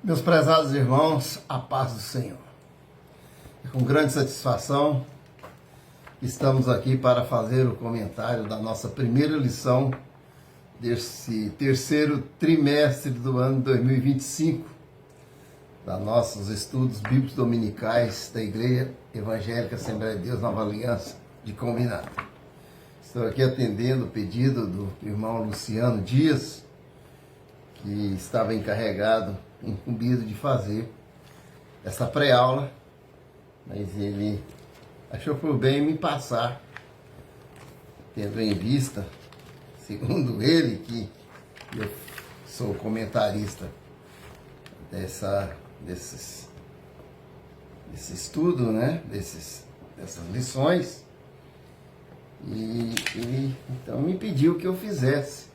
Meus prezados irmãos, a paz do Senhor. É com grande satisfação que estamos aqui para fazer o comentário da nossa primeira lição desse terceiro trimestre do ano 2025, da nossos estudos bíblicos dominicais da Igreja Evangélica Assembleia de Deus Nova Aliança de Combinado. Estou aqui atendendo o pedido do irmão Luciano Dias, que estava incumbido de fazer essa pré-aula, mas ele achou por bem me passar, tendo em vista, segundo ele, que eu sou comentarista desse estudo, né? Dessas lições, e ele então me pediu que eu fizesse,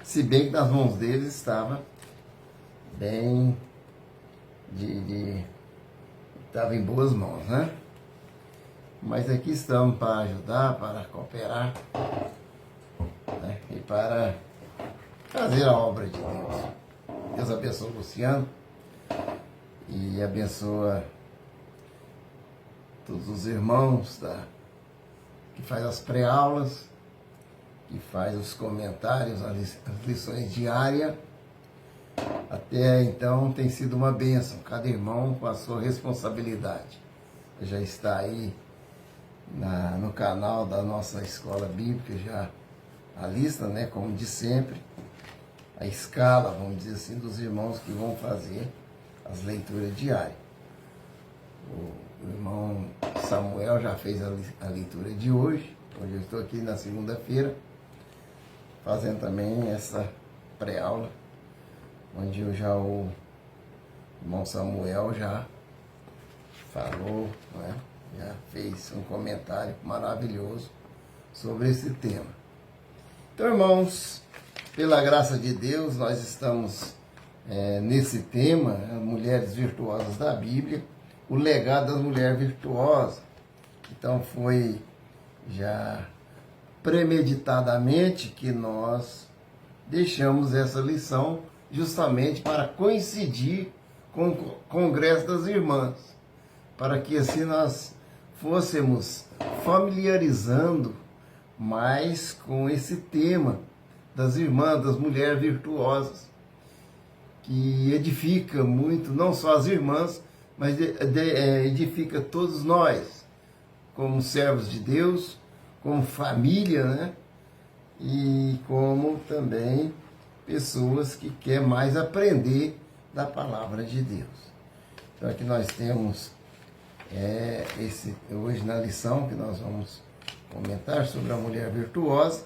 se bem que nas mãos dele estava bem, estava em boas mãos, né? Mas aqui estamos para ajudar, para cooperar, né? E para fazer a obra de Deus. Deus abençoe o Luciano e abençoa todos os irmãos que faz as pré-aulas, que faz os comentários, as lições diárias. Até então tem sido uma bênção, cada irmão com a sua responsabilidade. Já está aí no canal da nossa escola bíblica, já a lista, né, como de sempre, a escala, vamos dizer assim, dos irmãos que vão fazer as leituras diárias. O irmão Samuel já fez a leitura de hoje eu estou aqui na segunda-feira, fazendo também essa pré-aula, onde o irmão Samuel já falou, né? Já fez um comentário maravilhoso sobre esse tema. Então, irmãos, pela graça de Deus, nós estamos nesse tema, Mulheres Virtuosas da Bíblia, o legado das mulheres virtuosas. Então, foi já premeditadamente que nós deixamos essa lição justamente para coincidir com o Congresso das Irmãs, para que assim nós fôssemos familiarizando mais com esse tema das irmãs, das mulheres virtuosas, que edifica muito, não só as irmãs, mas edifica todos nós, como servos de Deus, como família, né? E como também pessoas que querem mais aprender da palavra de Deus. Então aqui nós temos hoje na lição que nós vamos comentar sobre a mulher virtuosa,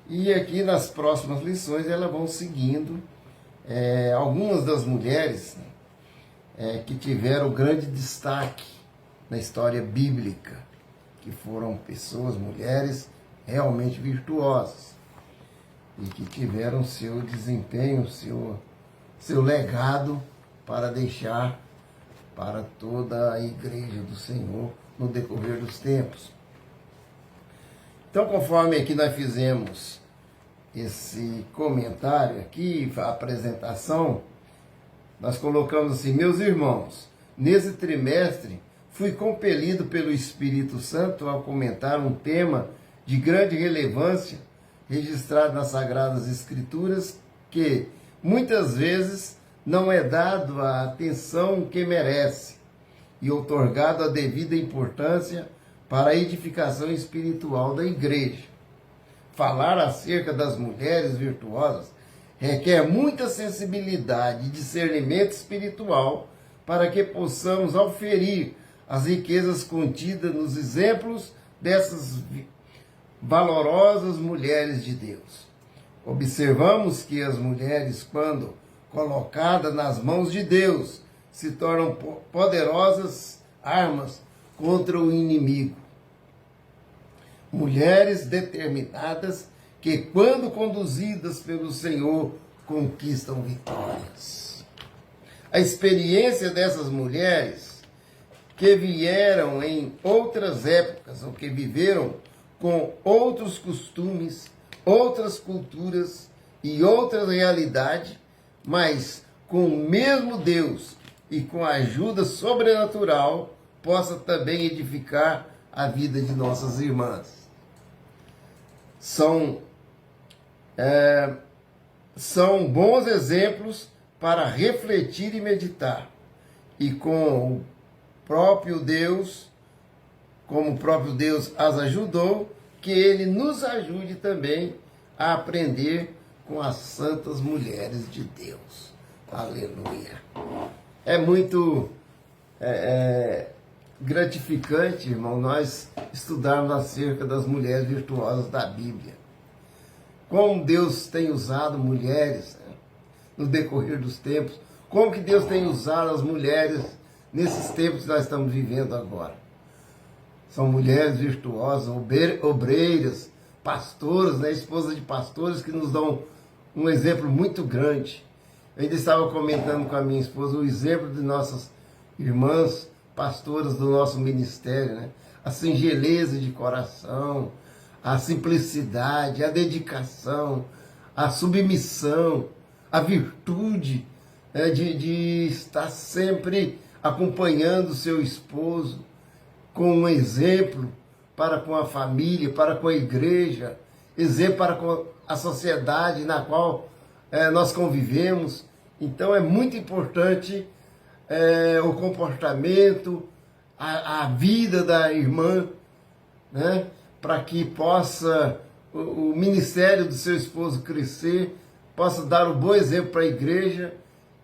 e aqui nas próximas lições elas vão seguindo algumas das mulheres que tiveram grande destaque na história bíblica, que foram pessoas, mulheres realmente virtuosas, e que tiveram seu desempenho, seu legado para deixar para toda a igreja do Senhor no decorrer dos tempos. Então, conforme aqui nós fizemos esse comentário aqui, a apresentação, nós colocamos assim: meus irmãos, nesse trimestre fui compelido pelo Espírito Santo a comentar um tema de grande relevância registrado nas Sagradas Escrituras, que muitas vezes não é dado a atenção que merece e outorgado a devida importância para a edificação espiritual da igreja. Falar acerca das mulheres virtuosas requer muita sensibilidade e discernimento espiritual para que possamos auferir as riquezas contidas nos exemplos dessas valorosas mulheres de Deus. Observamos que as mulheres, quando colocadas nas mãos de Deus, se tornam poderosas armas contra o inimigo. Mulheres determinadas que, quando conduzidas pelo Senhor, conquistam vitórias. A experiência dessas mulheres que vieram em outras épocas, ou que viveram com outros costumes, outras culturas e outra realidade, mas com o mesmo Deus e com a ajuda sobrenatural, possa também edificar a vida de nossas irmãs. São bons exemplos para refletir e meditar. E com o próprio Deus, como o próprio Deus as ajudou, que Ele nos ajude também a aprender com as santas mulheres de Deus. Aleluia. É muito gratificante, irmão, nós estudarmos acerca das mulheres virtuosas da Bíblia. Como Deus tem usado mulheres, né, no decorrer dos tempos. Como que Deus tem usado as mulheres nesses tempos que nós estamos vivendo agora. São mulheres virtuosas, obreiras, pastoras, né, esposas de pastores, que nos dão um exemplo muito grande. Eu ainda estava comentando com a minha esposa o exemplo de nossas irmãs pastoras do nosso ministério, né? A singeleza de coração, a simplicidade, a dedicação, a submissão, a virtude, né, de estar sempre acompanhando o seu esposo com um exemplo para com a família, para com a igreja, exemplo para com a sociedade na qual nós convivemos. Então é muito importante o comportamento, a vida da irmã, né, para que possa o ministério do seu esposo crescer, possa dar um bom exemplo para a igreja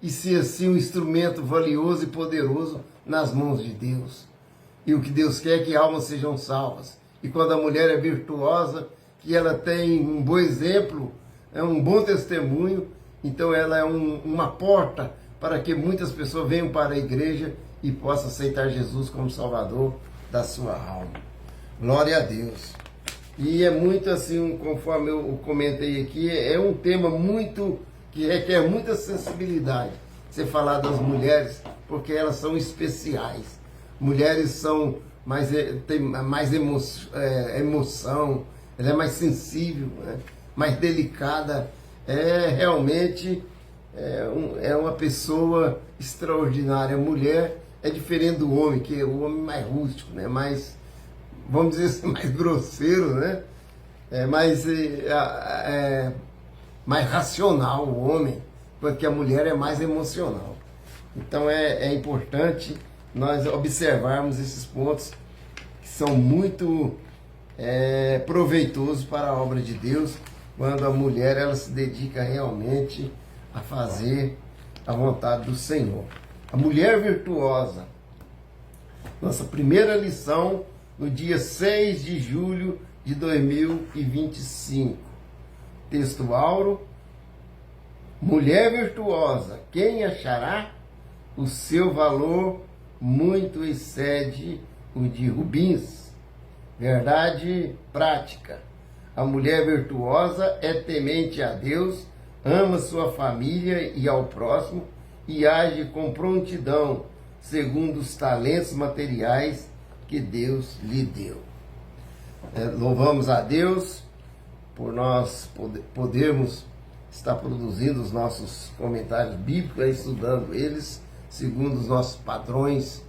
e ser assim um instrumento valioso e poderoso nas mãos de Deus. E o que Deus quer é que almas sejam salvas. E quando a mulher é virtuosa, que ela tem um bom exemplo, um bom testemunho, então ela é uma porta para que muitas pessoas venham para a igreja e possam aceitar Jesus como Salvador da sua alma. Glória a Deus. E é muito assim, conforme eu comentei aqui, é um tema muito que requer muita sensibilidade. Você falar das mulheres, porque elas são especiais. Mulheres são têm mais emoção, ela é mais sensível, né? Mais delicada. Realmente uma pessoa extraordinária. A mulher é diferente do homem, que é o homem mais rústico, né? Mais, vamos dizer assim, mais grosseiro, né? Mais racional o homem, porque a mulher é mais emocional. Então é importante nós observarmos esses pontos que são muito proveitosos para a obra de Deus, quando a mulher ela se dedica realmente a fazer a vontade do Senhor. A mulher virtuosa. Nossa primeira lição no dia 6 de julho de 2025. Texto áureo. Mulher virtuosa, quem achará? O seu valor muito excede o de rubins. Verdade prática. A mulher virtuosa é temente a Deus, ama sua família e ao próximo e age com prontidão, segundo os talentos materiais que Deus lhe deu. Louvamos a Deus por nós podermos estar produzindo os nossos comentários bíblicos, estudando eles segundo os nossos padrões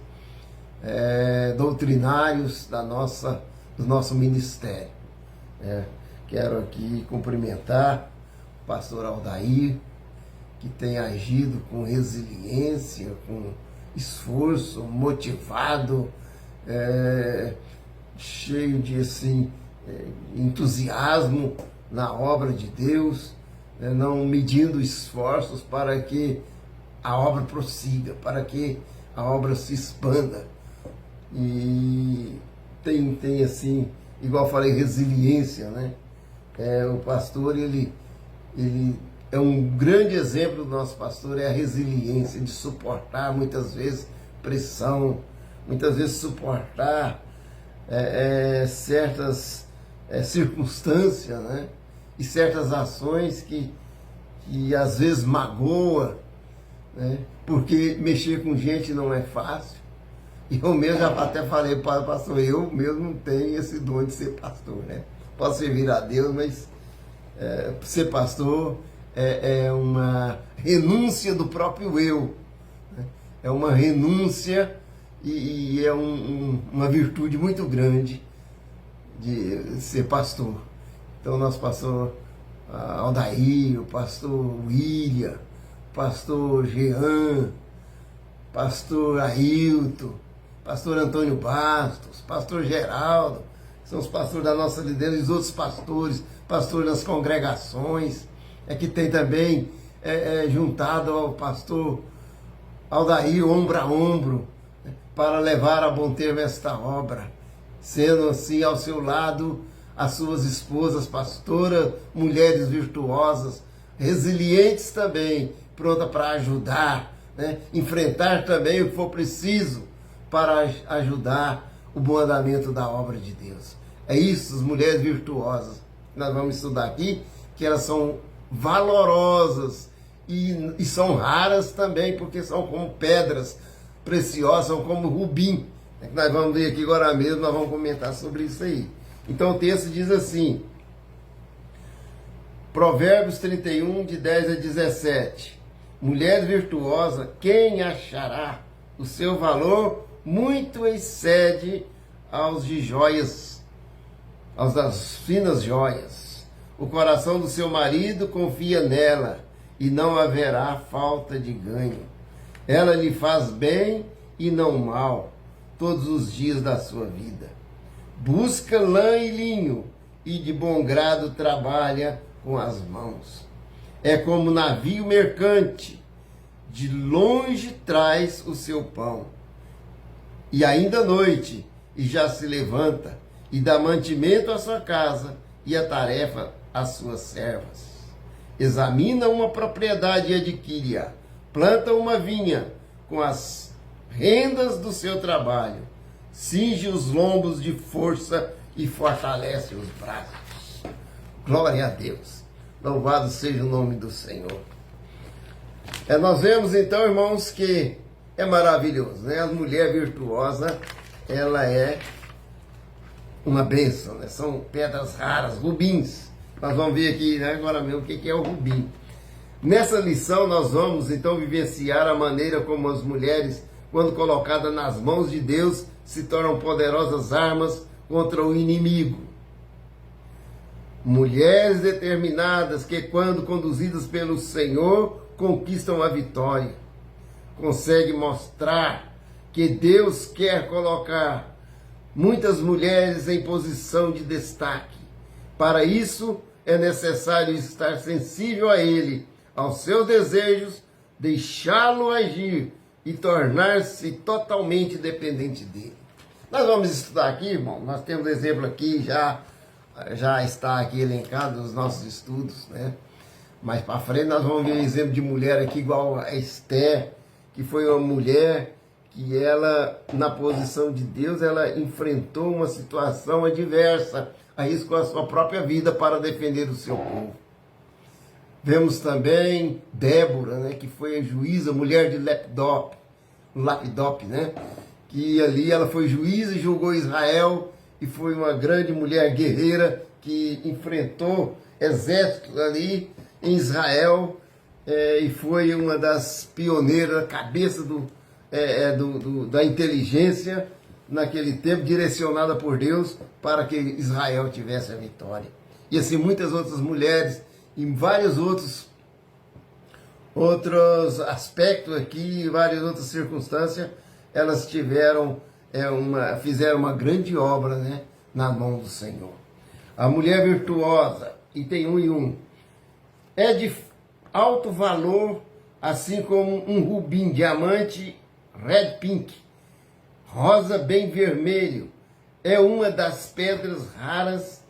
doutrinários do nosso ministério. Quero aqui cumprimentar o pastor Aldair, que tem agido com resiliência, com esforço, motivado, cheio de entusiasmo na obra de Deus, não medindo esforços para que a obra prossiga, para que a obra se expanda. E tem assim, igual eu falei, resiliência, né? O pastor, ele é um grande exemplo do nosso pastor, é a resiliência de suportar muitas vezes pressão, muitas vezes suportar certas circunstâncias, né? E certas ações que às vezes magoa, né? Porque mexer com gente não é fácil. E eu mesmo já até falei para o pastor, eu mesmo não tenho esse dom de ser pastor, né? Posso servir a Deus, mas ser pastor é uma renúncia do próprio eu, né? É uma renúncia e é uma virtude muito grande de ser pastor. Então, nosso pastor Aldair, o pastor William, o pastor Jean, pastor Ailton, pastor Antônio Bastos, pastor Geraldo, são os pastores da nossa liderança, e os outros pastores das congregações, que tem também juntado ao pastor Aldair, ombro a ombro, né, para levar a bom termo esta obra, sendo assim ao seu lado as suas esposas, pastoras, mulheres virtuosas, resilientes também, prontas para ajudar, né, enfrentar também o que for preciso para ajudar o bom andamento da obra de Deus. É isso, as mulheres virtuosas. Nós vamos estudar aqui, que elas são valorosas e são raras também, porque são como pedras preciosas, são como rubim. Nós vamos ver aqui agora mesmo, nós vamos comentar sobre isso aí. Então o texto diz assim, Provérbios 31, de 10 a 17. Mulher virtuosa, quem achará? O seu valor muito excede aos de joias, aos das finas joias. O coração do seu marido confia nela, e não haverá falta de ganho. Ela lhe faz bem e não mal, todos os dias da sua vida. Busca lã e linho, e de bom grado trabalha com as mãos. É como navio mercante, de longe traz o seu pão. E ainda à noite, e já se levanta, e dá mantimento à sua casa, e a tarefa às suas servas. Examina uma propriedade e adquire-a. Planta uma vinha com as rendas do seu trabalho. Cinge os lombos de força e fortalece os braços. Glória a Deus. Louvado seja o nome do Senhor. Nós vemos então, irmãos, que é maravilhoso, né? A mulher virtuosa, ela é uma bênção, né? São pedras raras, rubins. Nós vamos ver aqui, né, agora mesmo o que é o rubim. Nessa lição nós vamos então vivenciar a maneira como as mulheres, quando colocadas nas mãos de Deus, se tornam poderosas armas contra o inimigo. Mulheres determinadas que, quando conduzidas pelo Senhor, conquistam a vitória. Consegue mostrar que Deus quer colocar muitas mulheres em posição de destaque. Para isso, é necessário estar sensível a Ele, aos seus desejos, deixá-lo agir e tornar-se totalmente dependente dele. Nós vamos estudar aqui, irmão, nós temos exemplo aqui, já está aqui elencado nos nossos estudos, né? Mais para frente nós vamos ver um exemplo de mulher aqui igual a Esther, que foi uma mulher que ela, na posição de Deus, ela enfrentou uma situação adversa, arriscou a sua própria vida para defender o seu povo. Vemos também Débora, né, que foi a juíza, mulher de Lapidop, né, que ali ela foi juíza e julgou Israel, e foi uma grande mulher guerreira que enfrentou exércitos ali em Israel, e foi uma das pioneiras, cabeça da inteligência naquele tempo, direcionada por Deus para que Israel tivesse a vitória. E assim muitas outras mulheres, em vários outros aspectos aqui, várias outras circunstâncias, elas tiveram fizeram uma grande obra, né, na mão do Senhor. A mulher virtuosa, item 1 e 1, é de alto valor, assim como um rubim, diamante, red pink, rosa bem vermelho. É uma das pedras raras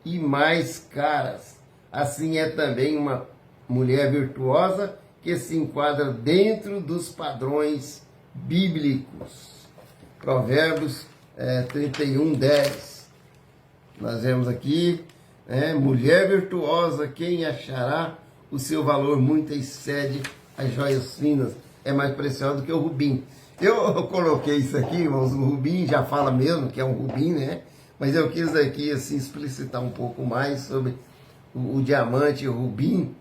e mais caras. Assim é também uma mulher virtuosa que se enquadra dentro dos padrões bíblicos. Provérbios 31, 10. Nós vemos aqui, mulher virtuosa, quem achará? O seu valor muito excede as joias finas. É mais precioso do que o rubim. Eu coloquei isso aqui, irmãos, o rubim já fala mesmo que é um rubim, né? Mas eu quis aqui assim explicitar um pouco mais sobre o diamante e o rubim,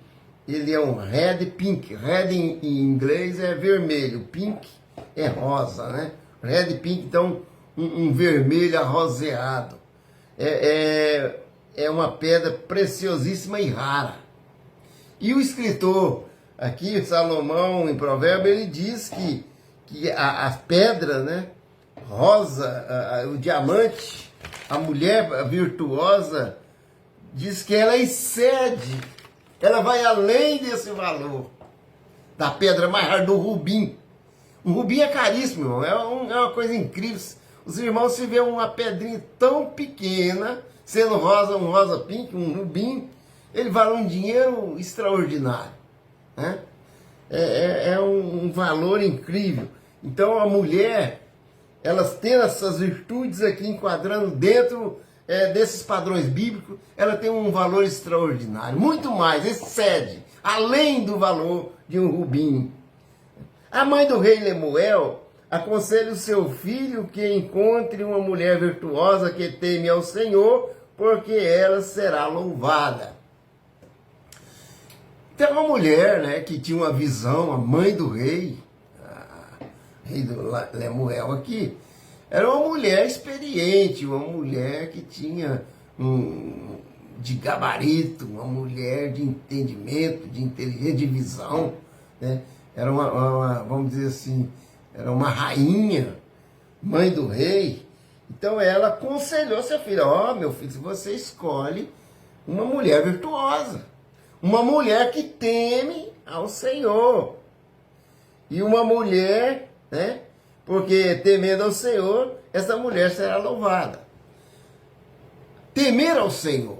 ele é um red pink. Red em inglês é vermelho, pink é rosa, né? Red pink, então um vermelho arroseado. É uma pedra preciosíssima e rara. E o escritor aqui, Salomão, em Provérbios, ele diz que a pedra, né, rosa, o diamante, a mulher virtuosa, diz que ela excede, ela vai além desse valor da pedra mais rara, do rubim. O rubim é caríssimo, irmão, é uma coisa incrível. Os irmãos, se vê uma pedrinha tão pequena, sendo rosa, um rosa pink, um rubim, ele vale um dinheiro extraordinário, né? É um valor incrível. Então a mulher, elas tendo essas virtudes aqui, enquadrando dentro desses padrões bíblicos, ela tem um valor extraordinário, muito mais, excede, além do valor de um rubim. A mãe do rei Lemuel aconselha o seu filho que encontre uma mulher virtuosa que teme ao Senhor, porque ela será louvada. Tem uma mulher, né, que tinha uma visão, a mãe do rei, rei do Lemuel aqui, era uma mulher experiente, uma mulher que tinha de gabarito, uma mulher de entendimento, de inteligência, de visão, né? Era vamos dizer assim, era uma rainha, mãe do rei. Então ela aconselhou seu filho, meu filho, se você escolhe uma mulher virtuosa, uma mulher que teme ao Senhor, e uma mulher, né, porque temendo ao Senhor, essa mulher será louvada. Temer ao Senhor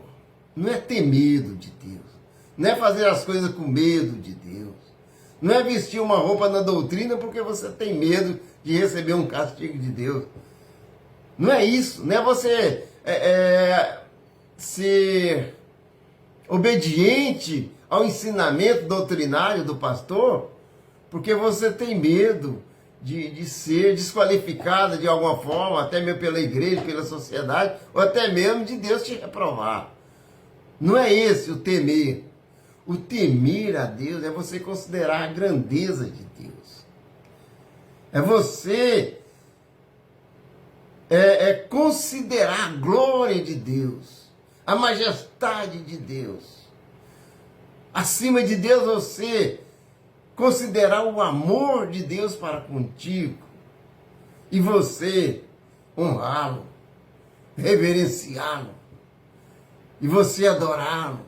não é ter medo de Deus, não é fazer as coisas com medo de Deus, não é vestir uma roupa na doutrina porque você tem medo de receber um castigo de Deus. Não é isso, não é você ser obediente ao ensinamento doutrinário do pastor porque você tem medo de ser desqualificada de alguma forma, até mesmo pela igreja, pela sociedade, ou até mesmo de Deus te reprovar. Não é esse o temer. O temer a Deus é você considerar a grandeza de Deus. É você considerar a glória de Deus, a majestade de Deus. Acima de Deus, você considerar o amor de Deus para contigo e você honrá-lo, reverenciá-lo, e você adorá-lo,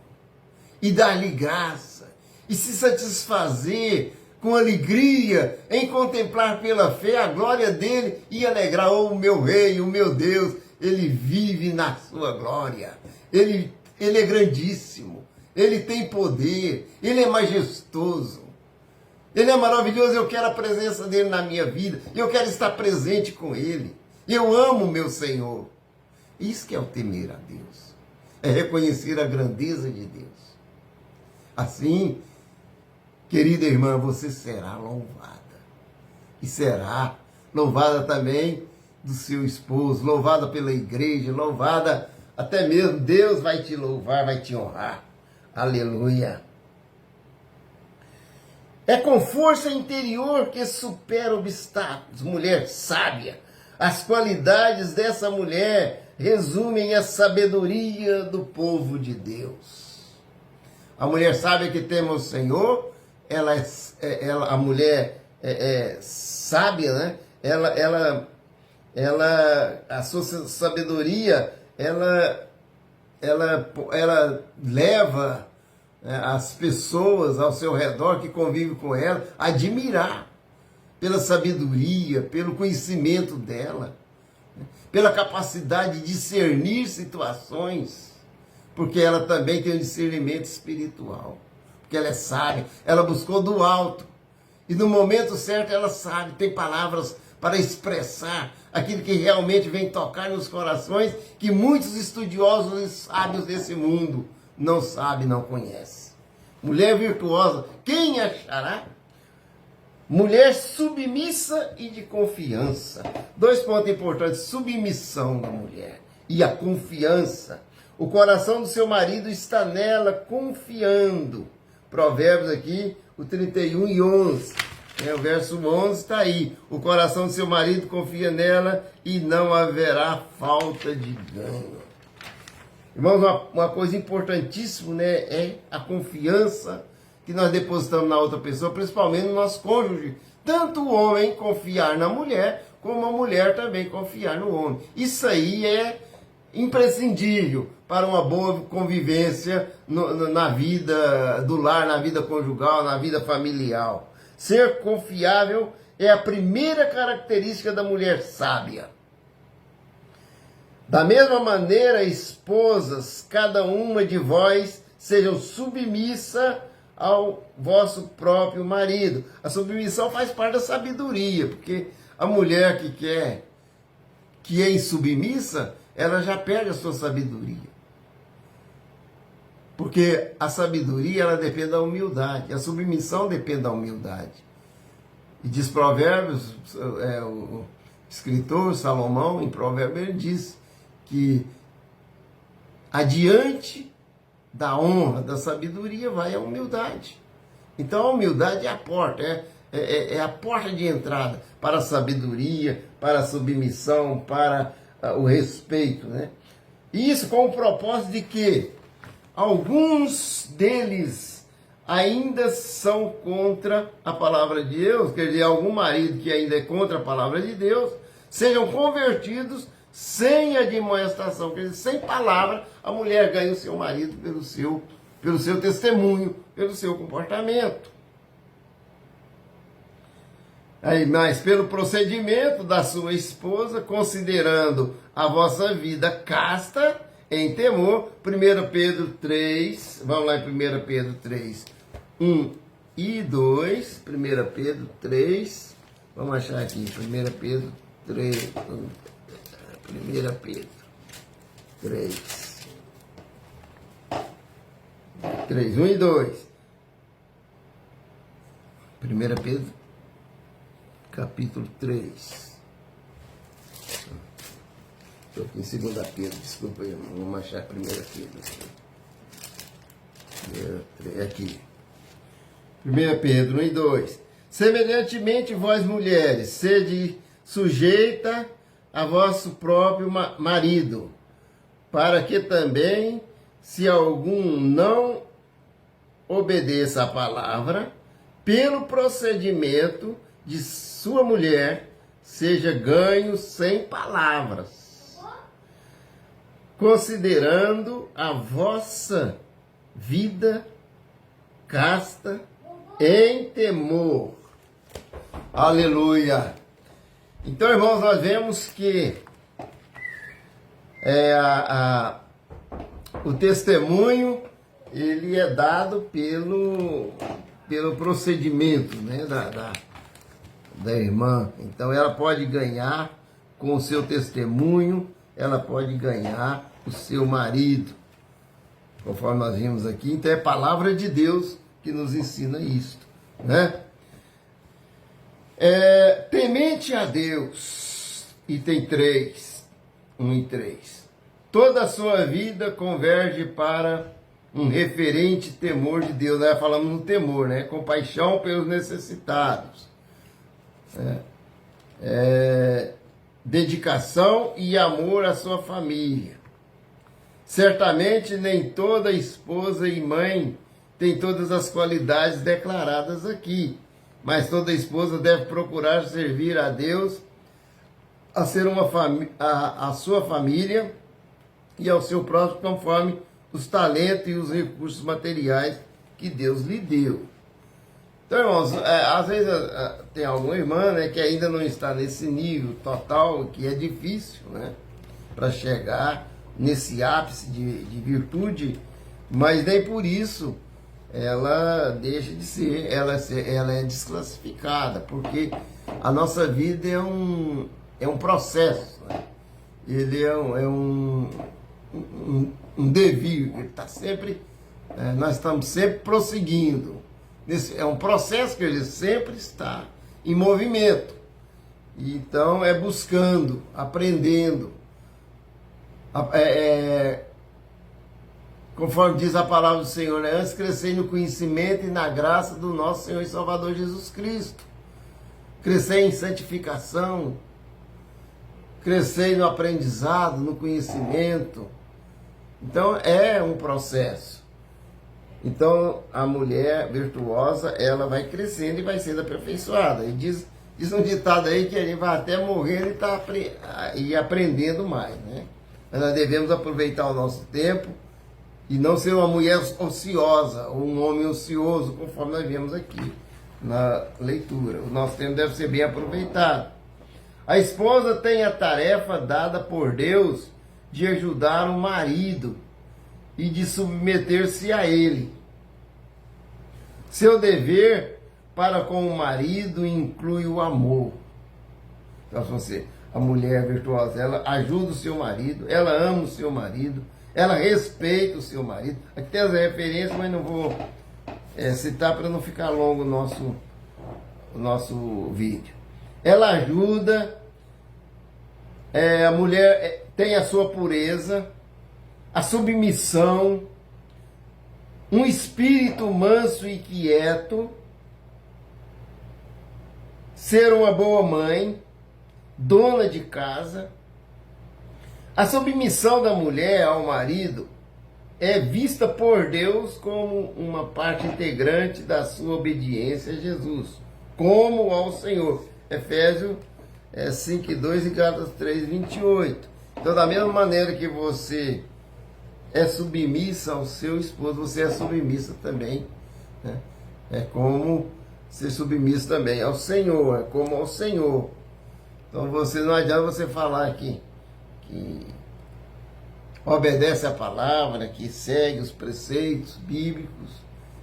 e dar-lhe graça, e se satisfazer com alegria em contemplar pela fé a glória dele e alegrar, o meu rei, o meu Deus, ele vive na sua glória, ele é grandíssimo, ele tem poder, ele é majestoso, ele é maravilhoso, eu quero a presença dele na minha vida, eu quero estar presente com ele, eu amo o meu Senhor. Isso que é o temer a Deus, é reconhecer a grandeza de Deus. Assim, querida irmã, você será louvada. E será louvada também do seu esposo, louvada pela igreja, louvada até mesmo Deus vai te louvar, vai te honrar. Aleluia. É com força interior que supera obstáculos. Mulher sábia. As qualidades dessa mulher resumem a sabedoria do povo de Deus. A mulher sábia que teme o Senhor, a mulher sábia, né? A sua sabedoria, ela leva as pessoas ao seu redor que convivem com ela a admirar pela sabedoria, pelo conhecimento dela, pela capacidade de discernir situações, porque ela também tem um discernimento espiritual, porque ela é sábia, ela buscou do alto, e no momento certo ela sabe, tem palavras para expressar aquilo que realmente vem tocar nos corações, que muitos estudiosos e sábios desse mundo não sabem, não conhecem. Mulher virtuosa, quem achará? Mulher submissa e de confiança. 2 pontos importantes: submissão da mulher e a confiança. O coração do seu marido está nela confiando, Provérbios aqui, o 31:11. O verso 11 está aí. O coração do seu marido confia nela e não haverá falta de ganho. Irmãos, uma coisa importantíssima, né, é a confiança que nós depositamos na outra pessoa, principalmente no nosso cônjuge. Tanto o homem confiar na mulher, como a mulher também confiar no homem. Isso aí é imprescindível para uma boa convivência na vida do lar, na vida conjugal, na vida familiar. Ser confiável é a primeira característica da mulher sábia. Da mesma maneira, esposas, cada uma de vós sejam submissa ao vosso próprio marido. A submissão faz parte da sabedoria, porque a mulher que é insubmissa, ela já perde a sua sabedoria. Porque a sabedoria, ela depende da humildade. A submissão depende da humildade. E diz Provérbios, o escritor Salomão, em Provérbios, ele diz que adiante da honra, da sabedoria, vai a humildade. Então a humildade é a porta, é a porta de entrada para a sabedoria, para a submissão, para o respeito, né? Isso com o propósito de que alguns deles ainda são contra a palavra de Deus, quer dizer, algum marido que ainda é contra a palavra de Deus, sejam convertidos sem admoestação, quer dizer, sem palavra, a mulher ganha o seu marido pelo seu testemunho, pelo seu comportamento. Aí, mas pelo procedimento da sua esposa, considerando a vossa vida casta, em temor. 1 Pedro 3, vamos lá em 1 Pedro 3, 1 e 2, 1 Pedro 3, vamos achar aqui, 1 Pedro 3, 1 Pedro 3, 1 e 2. 1 Pedro, capítulo 3. Estou aqui em 2 Pedro, desculpa aí, vamos achar 1 Pedro. Aqui. 1 Pedro 1 e 2. Semelhantemente, vós mulheres, sede sujeita a vosso próprio marido, para que também, se algum não obedeça à palavra, pelo procedimento de sua mulher, seja ganho sem palavras, considerando a vossa vida casta em temor. Aleluia! Então, irmãos, nós vemos que o testemunho, ele é dado pelo procedimento, né, da irmã. Então, ela pode ganhar com o seu testemunho, ela pode ganhar o seu marido, conforme nós vimos aqui. Então, é a palavra de Deus que nos ensina isto, né? Temente a Deus, item 3, 1 e 3. Toda a sua vida converge para um referente temor de Deus. Nós falamos no temor, né? Compaixão pelos necessitados. Dedicação e amor à sua família. Certamente nem toda esposa e mãe tem todas as qualidades declaradas aqui, mas toda esposa deve procurar servir a Deus, a sua família e ao seu próximo, conforme os talentos e os recursos materiais que Deus lhe deu. Então, irmãos, às vezes tem alguma irmã, né, que ainda não está nesse nível total, que é difícil, né, para chegar nesse ápice de virtude, mas nem por isso ela deixa de ser, ela é desclassificada, porque a nossa vida é um processo, né? Ele é um devir, ele está sempre, nós estamos sempre prosseguindo. É um processo que ele sempre está em movimento. Então, é buscando, aprendendo, Conforme diz a palavra do Senhor, né? Antes crescei no conhecimento e na graça do nosso Senhor e Salvador Jesus Cristo. Crescei em santificação, crescei no aprendizado, no conhecimento. Então é um processo. Então a mulher virtuosa, ela vai crescendo e vai sendo aperfeiçoada. E diz um ditado aí que a gente vai até morrendo e aprendendo mais, né? Mas nós devemos aproveitar o nosso tempo e não ser uma mulher ociosa ou um homem ocioso, conforme nós vemos aqui na leitura. O nosso tempo deve ser bem aproveitado. A esposa tem a tarefa dada por Deus de ajudar o marido e de submeter-se a ele. Seu dever para com o marido inclui o amor. Então, se você, a mulher virtuosa, ela ajuda o seu marido, ela ama o seu marido, ela respeita o seu marido. Aqui tem as referências, mas não vou citar para não ficar longo o nosso vídeo. Ela ajuda, a mulher tem a sua pureza, a submissão, um espírito manso e quieto, ser uma boa mãe, dona de casa. A submissão da mulher ao marido é vista por Deus como uma parte integrante da sua obediência a Jesus, como ao Senhor. Efésios 5:2 e Gálatas 3:28. Então, da mesma maneira que você é submissa ao seu esposo, você é submissa também, né? É como ser submisso também ao Senhor, é como ao Senhor. Então, não adianta você falar que obedece a palavra, que segue os preceitos bíblicos,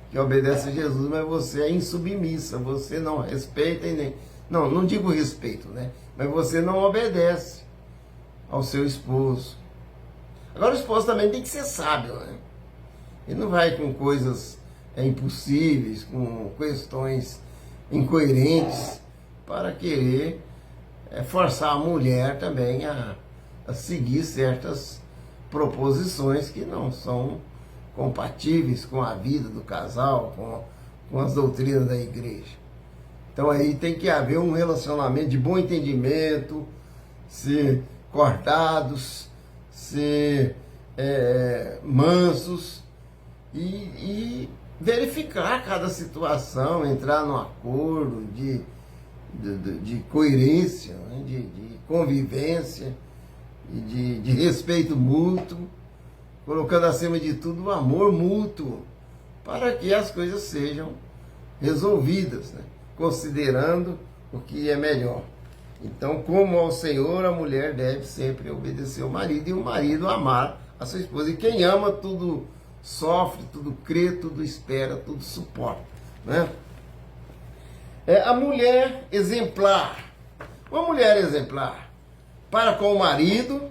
que obedece a Jesus, mas você é insubmissa, você não respeita e nem... Não digo respeito, né? Mas você não obedece ao seu esposo. Agora, o esposo também tem que ser sábio, né? Ele não vai com coisas impossíveis, com questões incoerentes, para querer forçar a mulher também a seguir certas proposições que não são compatíveis com a vida do casal, com as doutrinas da igreja. Então aí tem que haver um relacionamento de bom entendimento, ser cordados, ser mansos e verificar cada situação, entrar num acordo de coerência, né? de convivência e de respeito mútuo, colocando acima de tudo o amor mútuo, para que as coisas sejam resolvidas, né? Considerando o que é melhor. Então, como ao Senhor, a mulher deve sempre obedecer ao marido e o marido amar a sua esposa. E quem ama, tudo sofre, tudo crê, tudo espera, tudo suporta, né? A mulher exemplar. Uma mulher exemplar para com o marido,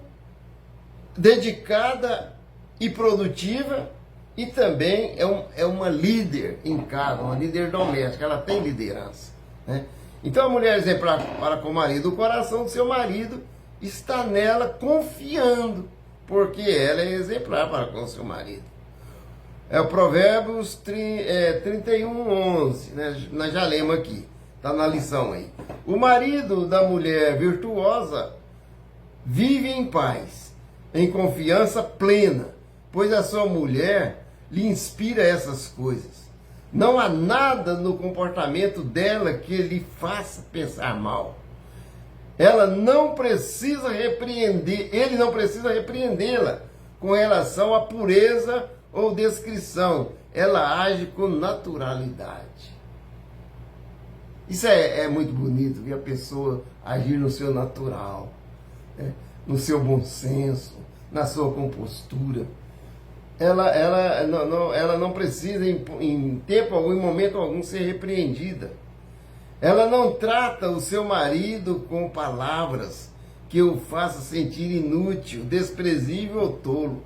dedicada e produtiva, e também é uma líder em casa, uma líder doméstica, ela tem liderança, né? Então a mulher exemplar para com o marido, o coração do seu marido está nela confiando, porque ela é exemplar para com o seu marido. É o Provérbios 31:11, né? Nós já lemos aqui, está na lição aí. O marido da mulher virtuosa vive em paz, em confiança plena, pois a sua mulher lhe inspira essas coisas. Não há nada no comportamento dela que lhe faça pensar mal. Ela não precisa repreender, ele não precisa repreendê-la com relação à pureza ou descrição. Ela age com naturalidade. Isso é muito bonito, ver a pessoa agir no seu natural, né? No seu bom senso, na sua compostura. Ela não precisa, em tempo algum, em momento algum, ser repreendida. Ela não trata o seu marido com palavras que o façam sentir inútil, desprezível ou tolo.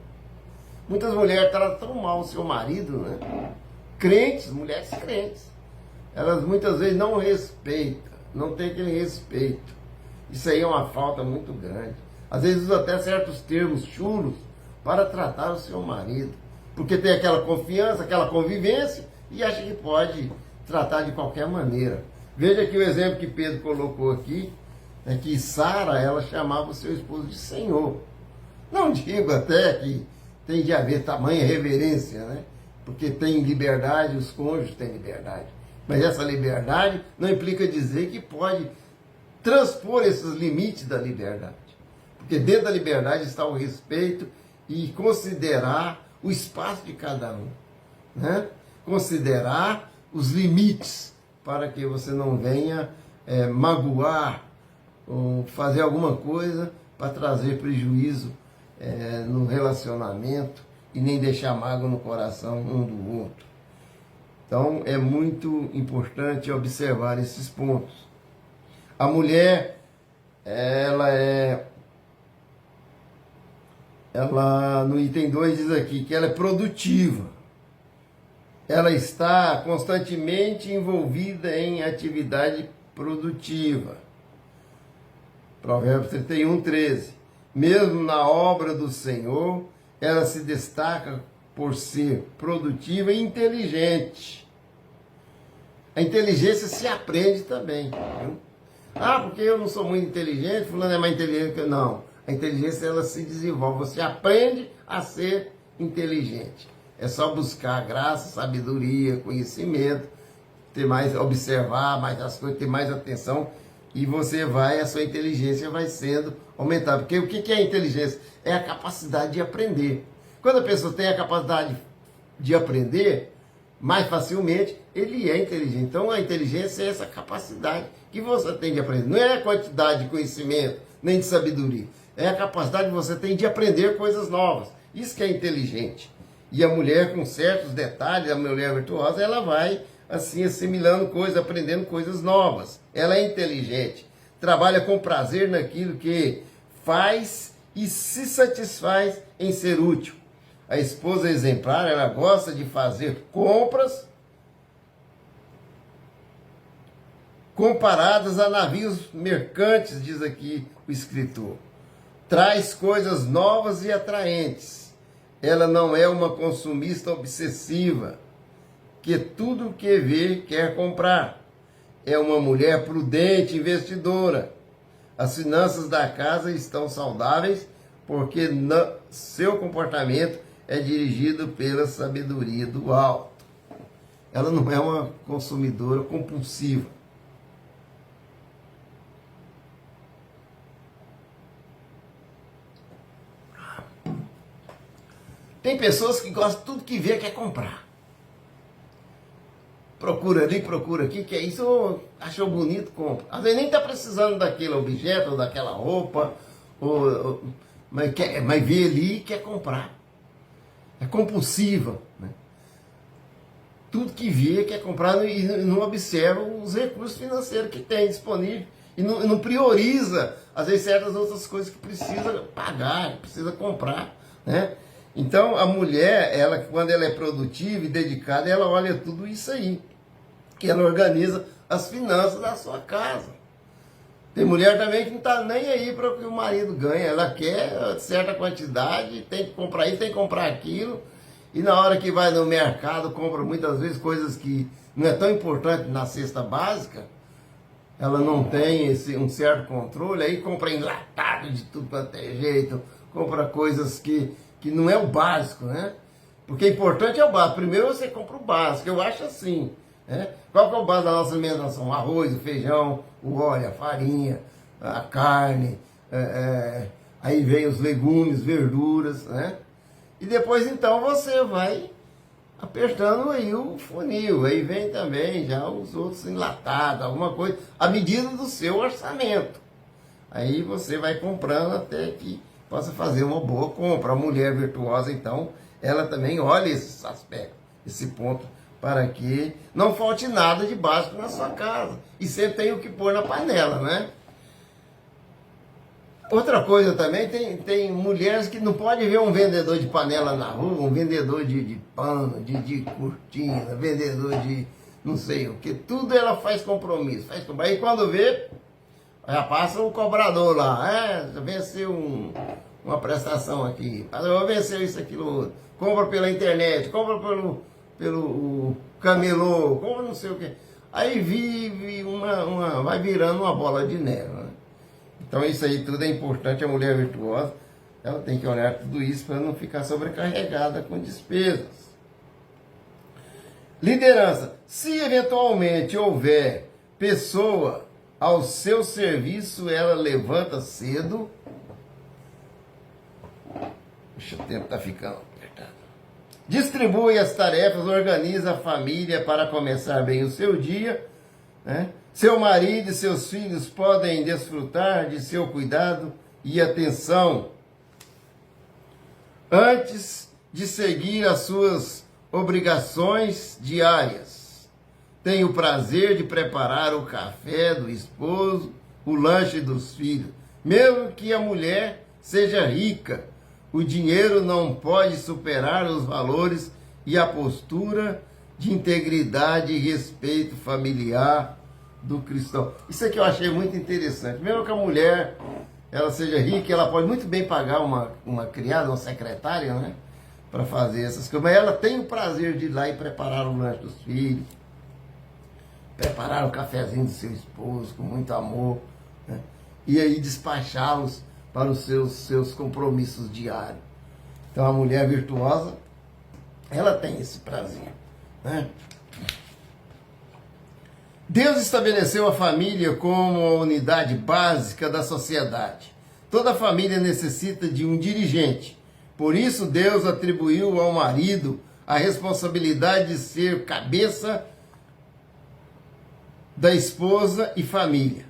Muitas mulheres tratam mal o seu marido, né? Crentes, mulheres crentes. Elas muitas vezes não respeitam, não têm aquele respeito. Isso aí é uma falta muito grande. Às vezes usa até certos termos chulos para tratar o seu marido. porque tem aquela confiança, aquela convivência, e acha que pode tratar de qualquer maneira. Veja que o exemplo que Pedro colocou aqui, é que Sara, ela chamava o seu esposo de Senhor. Não digo até que tem de haver tamanha reverência, né? Porque tem liberdade, os cônjuges têm liberdade. Mas essa liberdade não implica dizer que pode transpor esses limites da liberdade. Porque dentro da liberdade está o respeito e considerar o espaço de cada um, né? Considerar os limites para que você não venha magoar ou fazer alguma coisa para trazer prejuízo no relacionamento e nem deixar mágoa no coração um do outro. Então é muito importante observar esses pontos. A mulher, ela no item 2 diz aqui que ela é produtiva. Ela está constantemente envolvida em atividade produtiva. Provérbios 31, 13. Mesmo na obra do Senhor, ela se destaca por ser produtiva e inteligente. A inteligência se aprende também. Viu? Ah, porque eu não sou muito inteligente, fulano é mais inteligente que eu. Não. A inteligência, ela se desenvolve. Você aprende a ser inteligente. É só buscar graça, sabedoria, conhecimento, ter mais, observar mais as coisas, ter mais atenção, e você a sua inteligência vai sendo aumentada. Porque o que é inteligência? É a capacidade de aprender. Quando a pessoa tem a capacidade de aprender, mais facilmente, ele é inteligente. Então, a inteligência é essa capacidade que você tem de aprender. Não é a quantidade de conhecimento, nem de sabedoria. É a capacidade que você tem de aprender coisas novas. Isso que é inteligente. E a mulher, com certos detalhes, a mulher virtuosa, ela vai assim assimilando coisas, aprendendo coisas novas. Ela é inteligente. Trabalha com prazer naquilo que faz e se satisfaz em ser útil. A esposa exemplar, ela gosta de fazer compras comparadas a navios mercantes, diz aqui o escritor. Traz coisas novas e atraentes. Ela não é uma consumista obsessiva, que tudo que vê quer comprar. É uma mulher prudente, investidora. As finanças da casa estão saudáveis porque seu comportamento é dirigido pela sabedoria do alto. Ela não é uma consumidora compulsiva. Tem pessoas que gostam de tudo que vê quer comprar. Procura ali, procura aqui, que é isso, achou bonito, compra. Às vezes nem está precisando daquele objeto ou daquela roupa, mas vê ali e quer comprar. É compulsiva, né? Tudo que vê quer comprar e não observa os recursos financeiros que tem disponível. E não prioriza, às vezes, certas outras coisas que precisa pagar, que precisa comprar, né? Então, a mulher, quando ela é produtiva e dedicada, ela olha tudo isso aí. Que ela organiza as finanças da sua casa. Tem mulher também que não está nem aí para o que o marido ganha. Ela quer certa quantidade, tem que comprar isso, tem que comprar aquilo. E na hora que vai no mercado, compra muitas vezes coisas que não é tão importante na cesta básica. Ela não tem um certo controle, aí compra enlatado de tudo quanto é jeito. Compra coisas que não é o básico, né? Porque importante é o básico. Primeiro você compra o básico, eu acho assim, né? Qual que é o básico da nossa alimentação? O arroz, o feijão, o óleo, a farinha, a carne, aí vem os legumes, verduras, né? E depois então você vai apertando aí o funil, aí vem também já os outros enlatados, alguma coisa, à medida do seu orçamento. Aí você vai comprando até que possa fazer uma boa compra. A mulher virtuosa, então, ela também olha esse aspecto, esse ponto, para que não falte nada de básico na sua casa. E sempre tem o que pôr na panela, né? Outra coisa também, tem mulheres que não podem ver um vendedor de panela na rua, um vendedor de pano, de cortina, vendedor de não sei o que. Tudo ela faz compromisso. Aí quando vê, já passa o cobrador lá. Venceu uma prestação aqui. Eu vou vencer isso, aquilo, outro. Compra pela internet, compra pelo camelô, compra não sei o quê. Aí vive vai virando uma bola de neve, né? Então isso aí tudo é importante. A mulher virtuosa, ela tem que olhar tudo isso para não ficar sobrecarregada com despesas. Liderança. Se eventualmente houver pessoa ao seu serviço, ela levanta cedo. Puxa, o tempo está ficando apertado. Distribui as tarefas, organiza a família para começar bem o seu dia, né? Seu marido e seus filhos podem desfrutar de seu cuidado e atenção antes de seguir as suas obrigações diárias. Tem o prazer de preparar o café do esposo, o lanche dos filhos. Mesmo que a mulher seja rica, o dinheiro não pode superar os valores e a postura de integridade e respeito familiar do cristão. Isso aqui eu achei muito interessante. Mesmo que a mulher ela seja rica, ela pode muito bem pagar uma criada, uma secretária, né, para fazer essas coisas. Mas ela tem o prazer de ir lá e preparar o lanche dos filhos, preparar o cafezinho do seu esposo com muito amor, né, e aí despachá-los para os seus compromissos diários. Então a mulher virtuosa, ela tem esse prazer, né? Deus estabeleceu a família como a unidade básica da sociedade. Toda família necessita de um dirigente. Por isso, Deus atribuiu ao marido a responsabilidade de ser cabeça da esposa e família.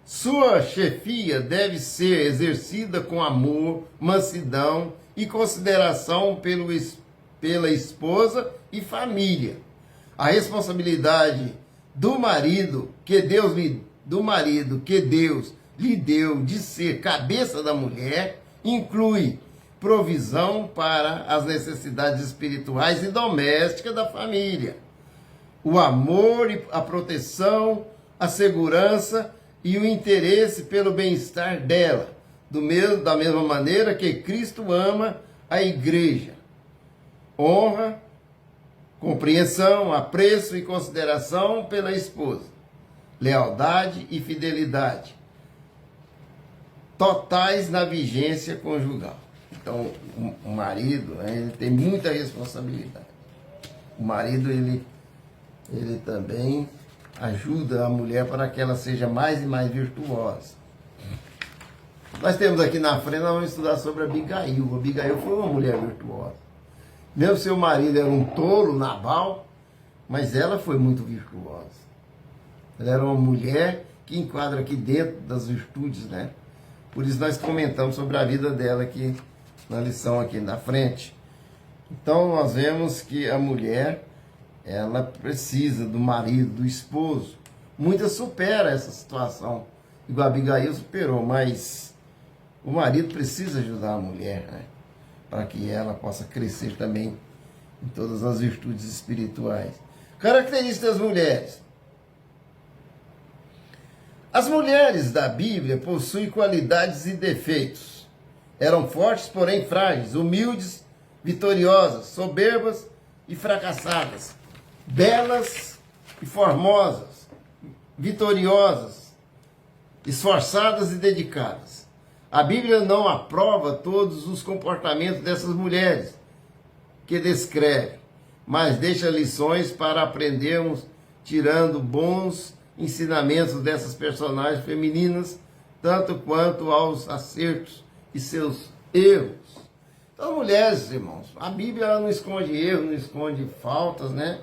Sua chefia deve ser exercida com amor, mansidão e consideração pela esposa e família. A responsabilidade do marido que Deus lhe deu de ser cabeça da mulher inclui provisão para as necessidades espirituais e domésticas da família, o amor e a proteção, a segurança e o interesse pelo bem-estar dela, da mesma maneira que Cristo ama a igreja. Honra, compreensão, apreço e consideração pela esposa, lealdade e fidelidade, totais na vigência conjugal. Então, o marido, ele tem muita responsabilidade. O marido, ele também ajuda a mulher para que ela seja mais e mais virtuosa. Nós temos aqui na frente, nós vamos estudar sobre Abigail. Abigail foi uma mulher virtuosa. Mesmo seu marido era um tolo, Nabal, mas ela foi muito virtuosa. Ela era uma mulher que enquadra aqui dentro das virtudes, né? Por isso nós comentamos sobre a vida dela aqui na lição aqui na frente. Então nós vemos que a mulher, ela precisa do marido, do esposo. Muitas superam essa situação, igual a Abigail superou, mas o marido precisa ajudar a mulher, né, para que ela possa crescer também em todas as virtudes espirituais. Características das mulheres. As mulheres da Bíblia possuem qualidades e defeitos. Eram fortes, porém frágeis, humildes, vitoriosas, soberbas e fracassadas, belas e formosas, vitoriosas, esforçadas e dedicadas. A Bíblia não aprova todos os comportamentos dessas mulheres que descreve, mas deixa lições para aprendermos, tirando bons ensinamentos dessas personagens femininas, tanto quanto aos acertos e seus erros. Então, mulheres, irmãos, a Bíblia ela não esconde erros, não esconde faltas, né?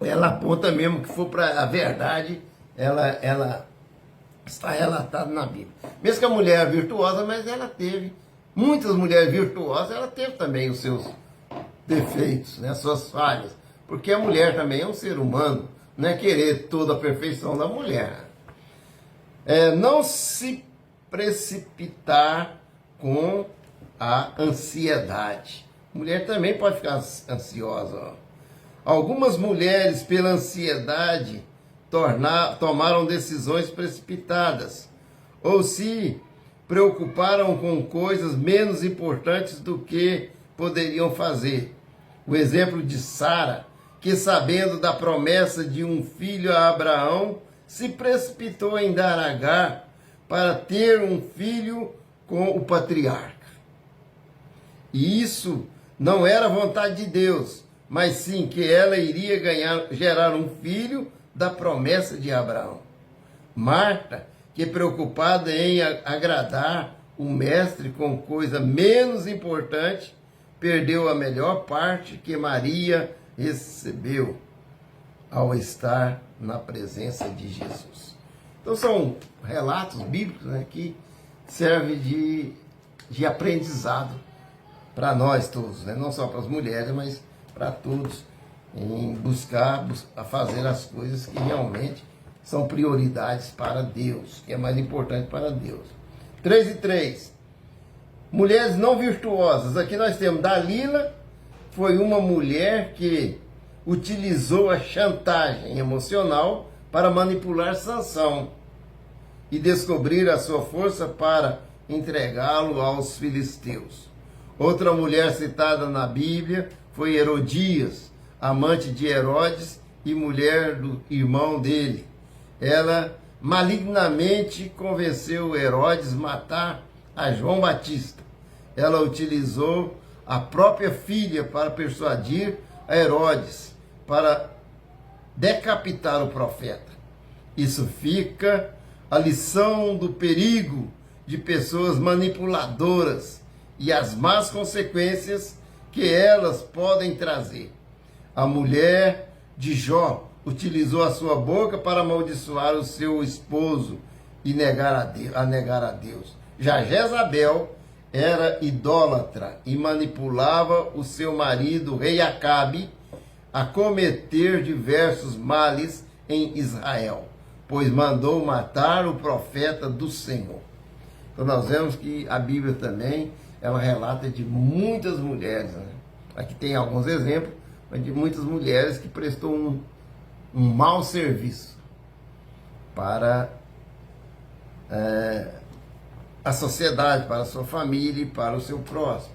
Ela aponta mesmo que for para a verdade, ela está relatada na Bíblia. Mesmo que a mulher é virtuosa, mas ela teve, muitas mulheres virtuosas, ela teve também os seus defeitos, né, suas falhas. Porque a mulher também é um ser humano, não é querer toda a perfeição da mulher. Não se precipitar com a ansiedade. Mulher também pode ficar ansiosa. Ó. Algumas mulheres, pela ansiedade, tomaram decisões precipitadas, ou se preocuparam com coisas menos importantes do que poderiam fazer. O exemplo de Sara, que sabendo da promessa de um filho a Abraão, se precipitou em dar a Agar para ter um filho com o patriarca. E isso não era vontade de Deus, mas sim que ela iria gerar um filho da promessa de Abraão. Marta, que preocupada em agradar o mestre com coisa menos importante, perdeu a melhor parte que Maria recebeu ao estar na presença de Jesus. Então são relatos bíblicos, né, que servem de aprendizado para nós todos, né? Não só para as mulheres, mas para todos, em buscar a fazer as coisas que realmente são prioridades para Deus, que é mais importante para Deus. 3:3. Mulheres não virtuosas. Aqui nós temos Dalila, foi uma mulher que utilizou a chantagem emocional para manipular Sansão e descobrir a sua força para entregá-lo aos filisteus. Outra mulher citada na Bíblia foi Herodias, amante de Herodes e mulher do irmão dele. Ela malignamente convenceu Herodes a matar a João Batista. Ela utilizou a própria filha para persuadir a Herodes para decapitar o profeta. Isso fica a lição do perigo de pessoas manipuladoras e as más consequências que elas podem trazer. A mulher de Jó utilizou a sua boca para amaldiçoar o seu esposo e negar a Deus. Já Jezabel era idólatra e manipulava o seu marido, rei Acabe, a cometer diversos males em Israel, pois mandou matar o profeta do Senhor. Então nós vemos que a Bíblia também, ela relata de muitas mulheres, né? Aqui tem alguns exemplos, mas de muitas mulheres que prestou um mau serviço para a sociedade, para a sua família e para o seu próximo.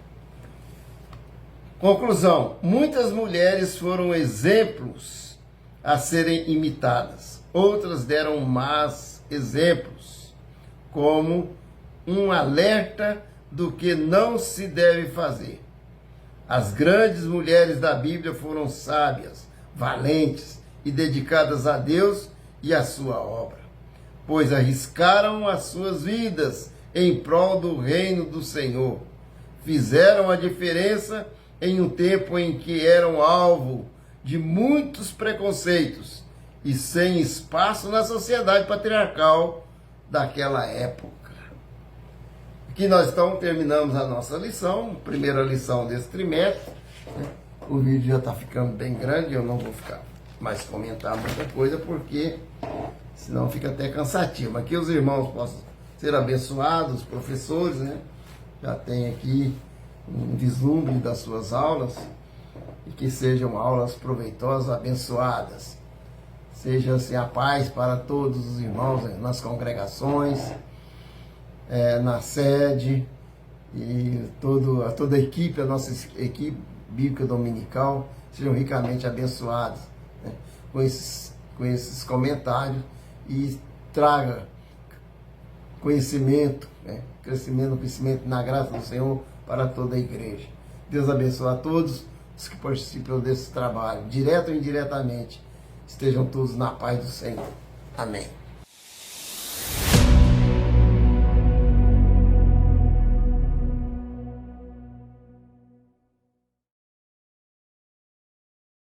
Conclusão: muitas mulheres foram exemplos a serem imitadas. Outras deram más exemplos, como um alerta do que não se deve fazer. As grandes mulheres da Bíblia foram sábias, valentes e dedicadas a Deus e à sua obra, pois arriscaram as suas vidas em prol do reino do Senhor. Fizeram a diferença em um tempo em que eram alvo de muitos preconceitos e sem espaço na sociedade patriarcal daquela época. Aqui nós então terminamos a nossa lição, primeira lição desse trimestre. O vídeo já está ficando bem grande, eu não vou ficar mais comentar muita coisa, porque senão fica até cansativo. Aqui os irmãos possam ser abençoados, os professores, né? Já tem aqui um vislumbre das suas aulas, e que sejam aulas proveitosas, abençoadas. Seja assim a paz para todos os irmãos, né, nas congregações, na sede, e toda a equipe, a nossa equipe bíblica dominical, sejam ricamente abençoados, né, com esses comentários, e traga conhecimento, né, crescimento na graça do Senhor para toda a igreja. Deus abençoe a todos os que participam desse trabalho, direto ou indiretamente. Estejam todos na paz do Senhor. Amém.